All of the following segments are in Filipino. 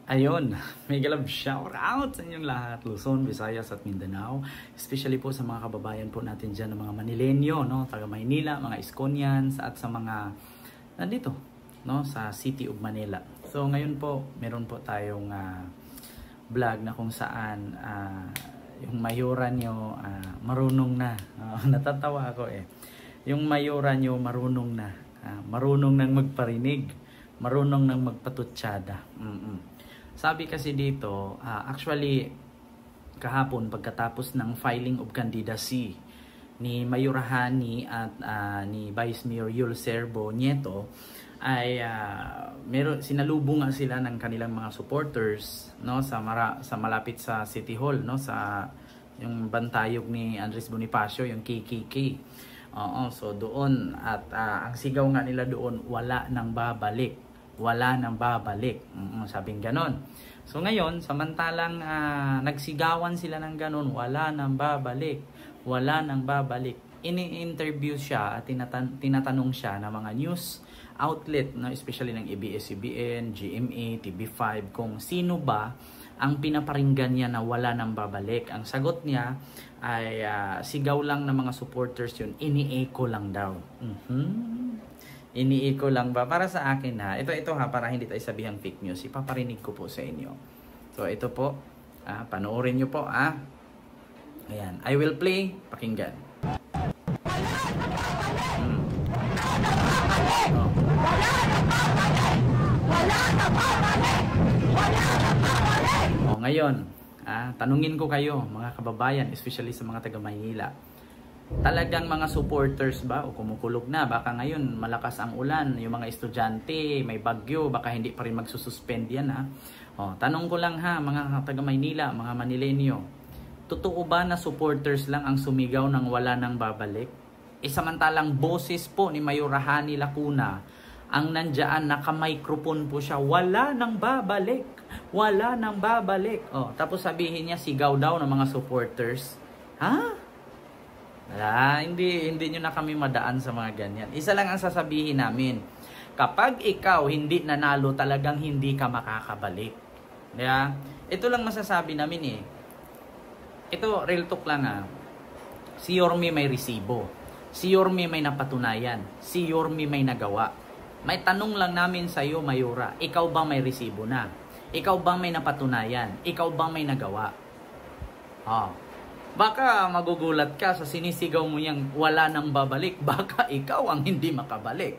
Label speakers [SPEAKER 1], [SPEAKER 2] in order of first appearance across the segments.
[SPEAKER 1] Ayun, may galab shout out sa inyong lahat, Luzon, Visayas at Mindanao. Especially po sa mga kababayan po natin dyan, ng mga Manilenyo, no? Taga Maynila, mga Iskonians at sa mga nandito, no? Sa City of Manila. So ngayon po, meron po tayong vlog na kung saan yung mayora nyo marunong na. Natatawa ako eh. Yung mayora nyo marunong na. Marunong nang magparinig. Marunong nang magpatutsyada. Sabi kasi dito, actually, kahapon pagkatapos ng filing of candidacy ni Mayor Hani at ni Vice Mayor Yul Serbo Nieto, ay sinalubong nga sila ng kanilang mga supporters, no, sa malapit sa City Hall, no, sa yung bantayog ni Andres Bonifacio, yung KKK. So doon at ang sigaw nga nila doon, wala nang babalik. Wala nang babalik. Sabing ganon. So ngayon, samantalang nagsigawan sila ng ganon, wala nang babalik. Wala nang babalik. Ini-interview siya at tinatanong siya ng mga news outlet, no, especially ng ABS-CBN, GMA, TV5, kung sino ba ang pinaparinggan niya na wala nang babalik. Ang sagot niya ay sigaw lang ng mga supporters yun, ini-echo lang daw. Ini-echo lang ba? Para sa akin ha, ito ha, para hindi tayo sabihang fake news, ipaparinig ko po sa inyo. So ito po, panoorin nyo po Ayan, I will play, pakinggan. Ngayon, tanungin ko kayo mga kababayan, especially sa mga taga Maynila. Talagang mga supporters ba o kumukulog na, baka ngayon malakas ang ulan, yung mga estudyante may bagyo, baka hindi pa rin magsususpend yan tanong ko lang mga taga Maynila, mga Manilenyo, totoo ba na supporters lang ang sumigaw ng wala nang babalik? Samantalang boses po ni Mayor Hani Lacuna ang nandiyan, naka-microphone po siya, wala nang babalik, wala nang babalik. Tapos sabihin niya sigaw daw ng mga supporters. Hindi nyo na kami madaan sa mga ganyan. Isa lang ang sasabihin namin. Kapag ikaw hindi nanalo, talagang hindi ka makakabalik. Ito lang masasabi namin Ito, real talk lang Si Yorme may resibo. Si Yorme may napatunayan. Si Yorme may nagawa. May tanong lang namin sa iyo, Mayora. Ikaw ba may resibo na? Ikaw ba may napatunayan? Ikaw ba may nagawa? Baka magugulat ka sa sinisigaw mo yang wala nang babalik. Baka ikaw ang hindi makabalik.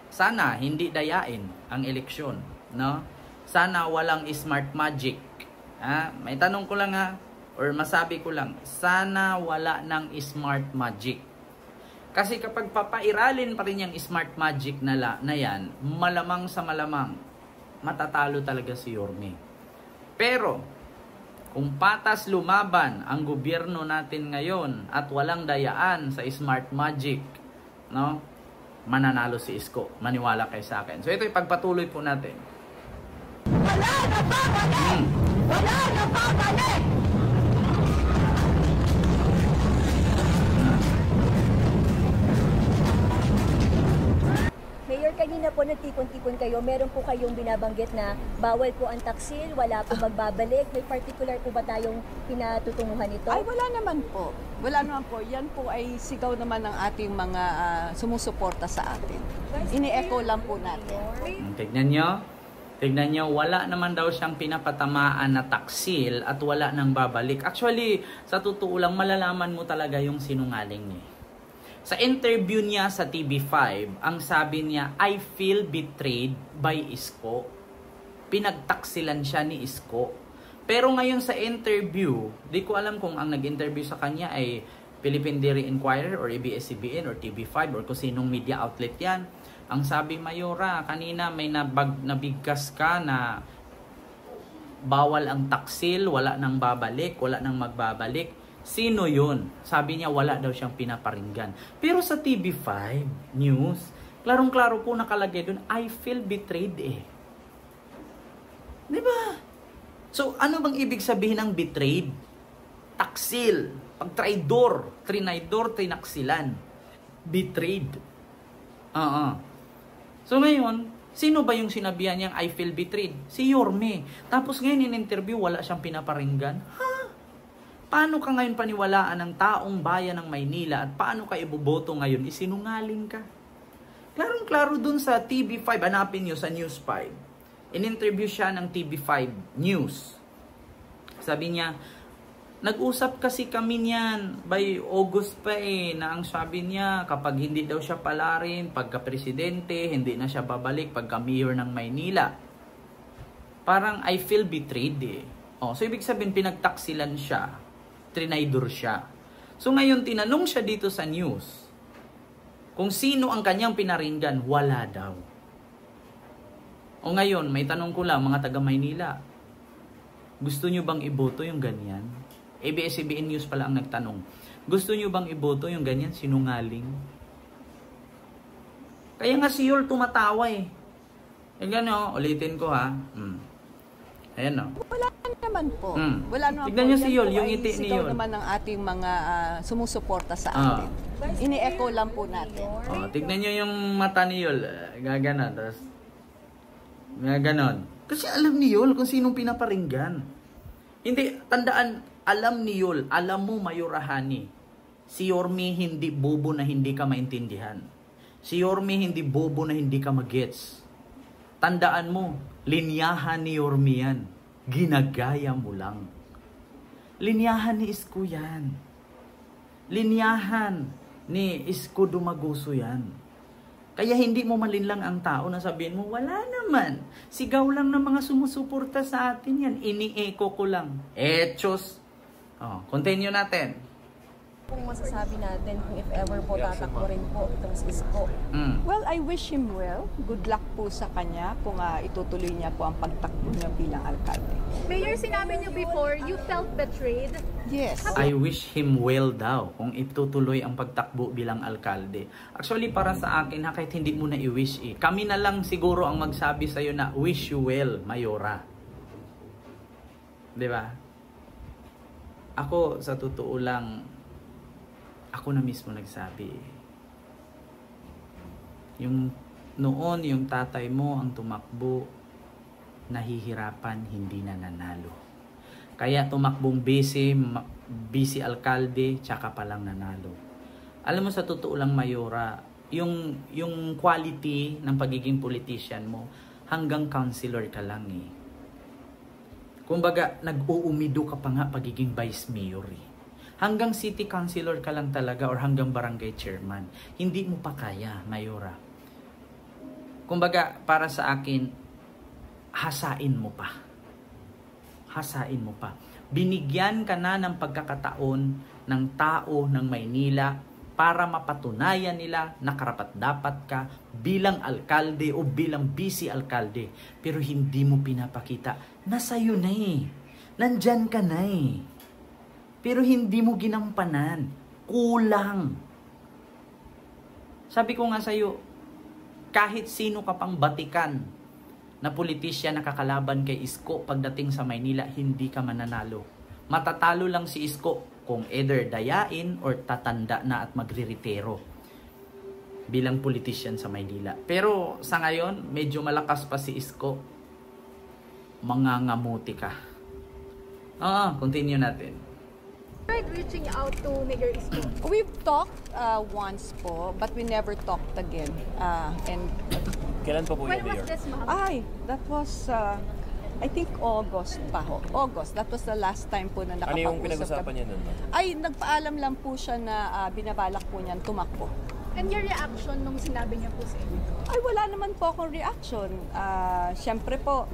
[SPEAKER 1] Sana hindi dayain ang eleksyon, no? Sana walang smart magic. May tanong ko lang or masabi ko lang, sana wala ng smart magic. Kasi kapag papairalin pa rin yung smart magic na yan, malamang sa malamang matatalo talaga si Yorme. Pero kung patas lumaban ang gobyerno natin ngayon at walang dayaan sa smart magic, no, mananalo si Isko. Maniwala kayo sa akin. So ito ipagpatuloy po natin. Wala na babalik! Wala na babalik!
[SPEAKER 2] Mayor, kanina po nagtipon-tipon kayo, meron po kayong binabanggit na bawal po ang taksil, wala po magbabalik. May particular po ba tayong pinatutunguhan ito?
[SPEAKER 3] Ay, wala naman po. Wala naman po. Yan po ay sigaw naman ng ating mga sumusuporta sa atin. Ini-echo lang po natin.
[SPEAKER 1] Tignan nyo, wala naman daw siyang pinapatamaan na taksil at wala nang babalik. Actually, sa totoo lang, malalaman mo talaga yung sinungaling niya. Sa interview niya sa TV5, ang sabi niya, I feel betrayed by Isko. Pinagtaksilan siya ni Isko. Pero ngayon sa interview, di ko alam kung ang nag-interview sa kanya ay Philippine Daily Inquirer or ABS-CBN or TV5 or kung sinong media outlet yan. Ang sabi, Mayora, kanina may nabigkas ka na bawal ang taksil, wala nang babalik, wala nang magbabalik. Sino yun? Sabi niya wala daw siyang pinaparinggan. Pero sa TV5 News, klarong-klaro po nakalagay doon, I feel betrayed Diba? So, ano bang ibig sabihin ng betrayed? Taksil. Pag trinaydor, trinaksilan. Betrayed. So ngayon, Sino ba yung sinabihan niyang I feel betrayed? Si Yorme. Tapos ngayon in-interview, wala siyang pinaparinggan. Ha? Paano ka ngayon paniwalaan ng taong bayan ng Maynila at paano ka iboboto ngayon? Isinungaling ka. Klarong-klaro dun sa TV5, hanapin nyo sa News 5. In-interview siya ng TV5 News. Sabi niya, nag-usap kasi kami niyan by August pa na ang sabi niya kapag hindi daw siya palarin, pagka-presidente, hindi na siya babalik pagka-mayor ng Maynila. Parang I feel betrayed so ibig sabihin pinagtaksilan siya, trinaydor siya. So ngayon tinanong siya dito sa news, kung sino ang kanyang pinaringgan, wala daw. O ngayon, may tanong ko lang mga taga Maynila, gusto nyo bang iboto yung ganyan? ABS-CBN News pala ang nagtanong. Gusto nyo bang iboto yung ganyan? Sinungaling. Kaya nga si Yul tumatawa gano'n, ulitin ko ha. Ayan
[SPEAKER 3] Wala naman po. Wala naman
[SPEAKER 1] tignan
[SPEAKER 3] po.
[SPEAKER 1] nyo si Yul, yung ngiti ni Yul.
[SPEAKER 3] Sigaw naman ng ating mga sumusuporta sa atin. Ini-echo lang po natin.
[SPEAKER 1] Tignan nyo yung mata ni Yul. Gaganon. Tapos, gaganon. Kasi alam ni Yul kung sinong pinaparinggan. Hindi, tandaan, alam ni Yul, alam mo Mayorahani, si Yorme hindi bobo na hindi ka maintindihan. Si Yorme hindi bobo na hindi ka magets. Tandaan mo, linyahan ni Yorme yan. Ginagaya mo lang. Linyahan ni Isko yan. Linyahan ni Isko Dumaguso yan. Kaya hindi mo malinlang ang tao na sabihin mo, wala naman. Sigaw lang ng mga sumusuporta sa atin yan. Ini-echo ko lang. Echos. Continue natin.
[SPEAKER 2] Kung masasabi natin kung if ever po tatakbo rin po itong si Isko.
[SPEAKER 3] Well, I wish him well. Good luck po sa kanya kung itutuloy niya po ang pagtakbo niya bilang alkalde.
[SPEAKER 4] Mayor, sinabi niyo before, you felt betrayed.
[SPEAKER 3] Yes.
[SPEAKER 1] I wish him well daw kung itutuloy ang pagtakbo bilang alkalde. Actually, para sa akin, kahit hindi mo na i-wish kami na lang siguro ang magsabi sa'yo na wish you well, Mayora. Diba? Ako, sa totoo lang, ako na mismo nagsabi. Yung noon, yung tatay mo ang tumakbo, nahihirapan, hindi na nanalo. Kaya tumakbong busy alkalde, tsaka palang nanalo. Alam mo, sa totoo lang, Mayora, yung quality ng pagiging politician mo, hanggang councilor ka lang Kumbaga, nag-uumido ka pa nga pagiging vice mayor Hanggang city councilor ka lang talaga or hanggang barangay chairman. Hindi mo pa kaya, Mayora. Kumbaga, para sa akin, hasain mo pa. Hasain mo pa. Binigyan ka na ng pagkakataon ng tao ng Maynila para mapatunayan nila na karapat-dapat ka bilang alkalde o bilang vice alkalde. Pero hindi mo pinapakita. Nasa'yo na Nandyan ka na Pero hindi mo ginampanan. Kulang. Sabi ko nga sa'yo, kahit sino ka pang batikan na politisyan na kakalaban kay Isko pagdating sa Maynila, hindi ka mananalo. Matatalo lang si Isko kung either dayain or tatanda na at magre-retiro bilang politisyan sa Maynila. Pero sa ngayon, medyo malakas pa si Isko. Mangangamuti ka. Continue natin.
[SPEAKER 4] Tried reaching out to Mayor Isko.
[SPEAKER 3] We've talked once po, but we never talked again. And
[SPEAKER 5] kailan pa po
[SPEAKER 4] When
[SPEAKER 5] yung
[SPEAKER 4] was
[SPEAKER 5] mayor?
[SPEAKER 4] this, ma'am?
[SPEAKER 3] that was, I think August pa ho. August, that was the last time po na
[SPEAKER 5] Ano
[SPEAKER 3] nakapag-usap.
[SPEAKER 5] yung pinag-usapan niya nun?
[SPEAKER 3] Ay, nagpaalam lang po siya na binabalak po niyan tumakbo.
[SPEAKER 4] And your reaction nung sinabi niya po sa inyo?
[SPEAKER 3] Ay, wala naman po akong reaction. Siyempre po,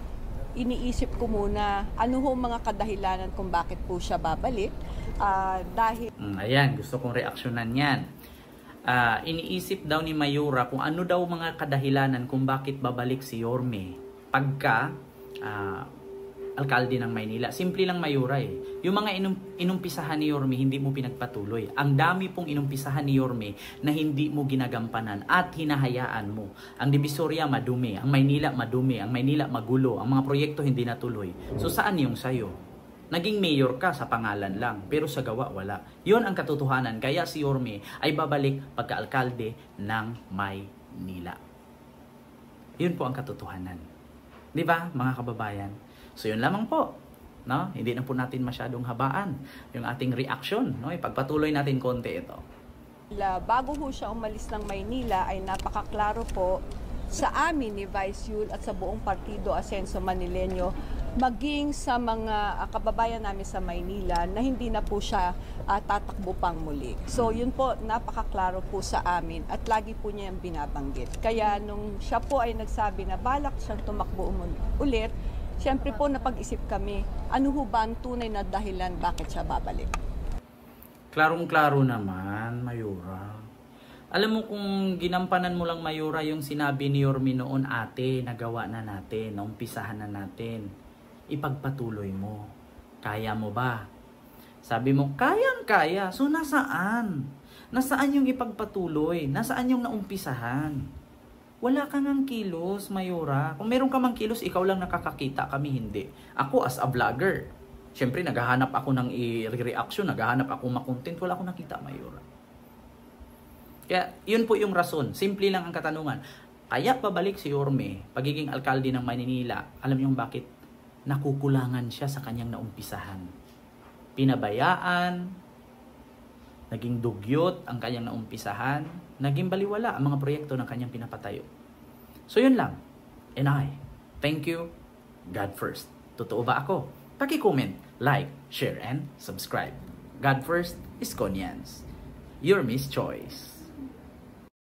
[SPEAKER 3] iniisip ko muna ano ho mga kadahilanan kung bakit po siya babalik. Dahil
[SPEAKER 1] Ayan, gusto kong reaksyonan yan. Iniisip daw ni Mayora kung ano daw mga kadahilanan kung bakit babalik si Yorme pagka alkalde ng Maynila. Simple lang, Mayora Yung mga inumpisahan ni Yorme, hindi mo pinagpatuloy. Ang dami pong inumpisahan ni Yorme na hindi mo ginagampanan at hinahayaan mo. Ang Divisoria madumi, ang Maynila madumi, ang Maynila magulo, ang mga proyekto hindi natuloy. So saan yung sayo? Naging mayor ka sa pangalan lang, pero sa gawa wala. Yun ang katotohanan. Kaya si Yorme ay babalik pagka-alkalde ng Maynila. Yun po ang katotohanan. Di ba, mga kababayan? So yun lamang po. No? Hindi na po natin masyadong habaan yung ating reaction. No? Ipagpatuloy natin konti ito.
[SPEAKER 3] Bago ho siya umalis ng Maynila ay napakaklaro po sa amin ni Vice Yul at sa buong Partido Asenso Manileño, maging sa mga kababayan namin sa Maynila na hindi na po siya tatakbo pang muli. So yun po, napakaklaro po sa amin at lagi po niya yung binabanggit. Kaya nung siya po ay nagsabi na balak siyang tumakbo ulit, siyempre po napag-isip kami, ano ho ba ang tunay na dahilan bakit siya babalik?
[SPEAKER 1] Klarong-klaro naman, Mayura. Alam mo kung ginampanan mo lang, Mayura, yung sinabi ni Yorme noon, ate, nagawa na natin, naumpisahan na natin. Ipagpatuloy mo. Kaya mo ba? Sabi mo, kayang-kaya. So, nasaan? Nasaan yung ipagpatuloy? Nasaan yung naumpisahan? Wala ka ng kilos, Mayura. Kung meron ka mang kilos, ikaw lang nakakakita, kami hindi. Ako as a vlogger, syempre naghahanap ako ng i-reaction, naghahanap ako makontent, wala akong nakita, Mayura. Kaya yun po yung rason. Simple lang ang katanungan. Kaya pabalik si Yorme, pagiging alkalde ng Maynila, alam niyo bakit? Nakukulangan siya sa kanyang naumpisahan. Pinabayaan, naging dugyot ang kanyang naumpisahan, naging baliwala ang mga proyekto ng kanyang pinapatayo. So yun lang. And I, thank you, God first. Totoo ba ako? Paki-comment, like, share, and subscribe. God first, Iskonians. Your Miss Choice.